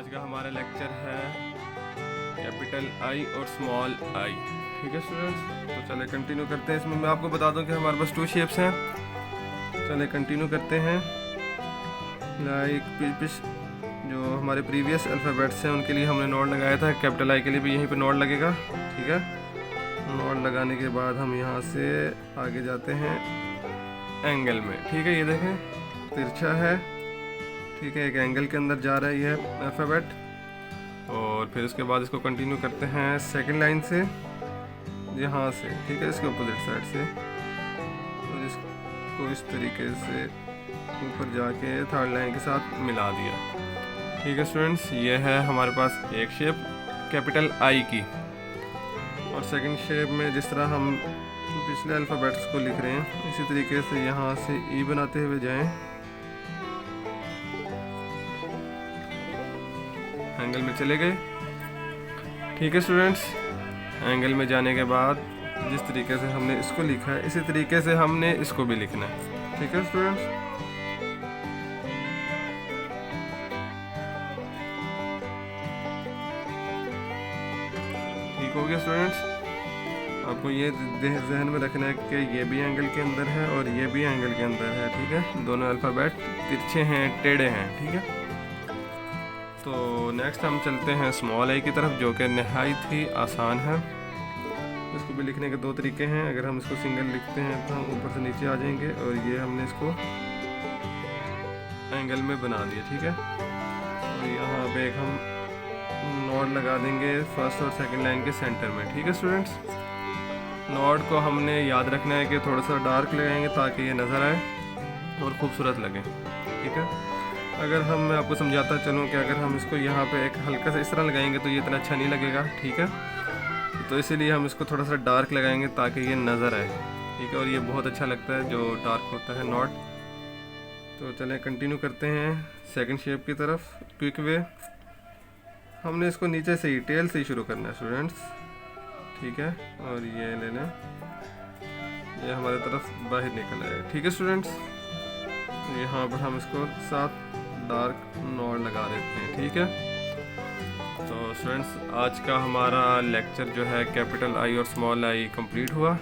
आज का हमारा लेक्चर है कैपिटल आई और स्मॉल आई। ठीक है स्टूडेंट्स, तो चले कंटिन्यू करते हैं। इसमें मैं आपको बता दूं कि हमारे पास 2 शेप्स हैं। चले कंटिन्यू करते हैं। लाइक जो हमारे प्रीवियस अल्फ़ाबेट्स हैं उनके लिए हमने नोड लगाया था, कैपिटल आई के लिए भी यहीं पे नोड लगेगा। ठीक है, नोड लगाने के बाद हम यहाँ से आगे जाते हैं एंगल में। ठीक है, ये देखें तिरछा है। ठीक है, एक एंगल के अंदर जा रहा है ये अल्फ़ाबेट। और फिर उसके बाद इसको कंटिन्यू करते हैं सेकंड लाइन से, यहाँ से। ठीक है, इसके अपोजिट साइड से, और इसको इस तरीके से ऊपर जाके थर्ड लाइन के साथ मिला दिया। ठीक है स्टूडेंट्स, ये है हमारे पास एक शेप कैपिटल आई की। और सेकंड शेप में जिस तरह हम पिछले अल्फ़ाबेट्स को लिख रहे हैं इसी तरीके से यहाँ से ई बनाते हुए जाएं, एंगल में चले गए। ठीक है स्टूडेंट्स, एंगल में जाने के बाद जिस तरीके से हमने इसको लिखा है इसी तरीके से हमने इसको भी लिखना है। ठीक है स्टूडेंट्स, ठीक हो गया स्टूडेंट्स। आपको ये जहन में रखना है कि ये भी एंगल के अंदर है और ये भी एंगल के अंदर है। ठीक है, दोनों अल्फ़ाबेट तिरछे हैं, टेढ़े हैं। ठीक है, तो नेक्स्ट हम चलते हैं स्मॉल आई की तरफ, जो कि नहायत ही आसान है। इसको भी लिखने के 2 तरीके हैं। अगर हम इसको सिंगल लिखते हैं तो हम ऊपर से नीचे आ जाएंगे, और ये हमने इसको एंगल में बना दिया। ठीक है, और यहाँ पे एक हम नोड लगा देंगे फर्स्ट और सेकंड लाइन के सेंटर में। ठीक है स्टूडेंट्स, नोड को हमने याद रखना है कि थोड़ा सा डार्क लगाएंगे ताकि ये नज़र आए और ख़ूबसूरत लगे। ठीक है, अगर मैं आपको समझाता चलूँ कि अगर हम इसको यहाँ पे एक हल्का सा इस तरह लगाएंगे तो ये इतना अच्छा नहीं लगेगा। ठीक है, तो इसीलिए हम इसको थोड़ा सा डार्क लगाएंगे ताकि ये नज़र आए। ठीक है, और ये बहुत अच्छा लगता है जो डार्क होता है नोट। तो चलें कंटिन्यू करते हैं सेकंड शेप की तरफ। क्विक वे, हमने इसको नीचे से ही टेल से ही शुरू करना है स्टूडेंट्स। ठीक है, और ये ले लें, ये हमारे तरफ बाहर निकल आए। ठीक है स्टूडेंट्स, यहाँ पर हम इसको साथ डार्क नोड लगा देते हैं। ठीक है, तो स्टूडेंट्स आज का हमारा लेक्चर जो है कैपिटल आई और स्मॉल आई कंप्लीट हुआ।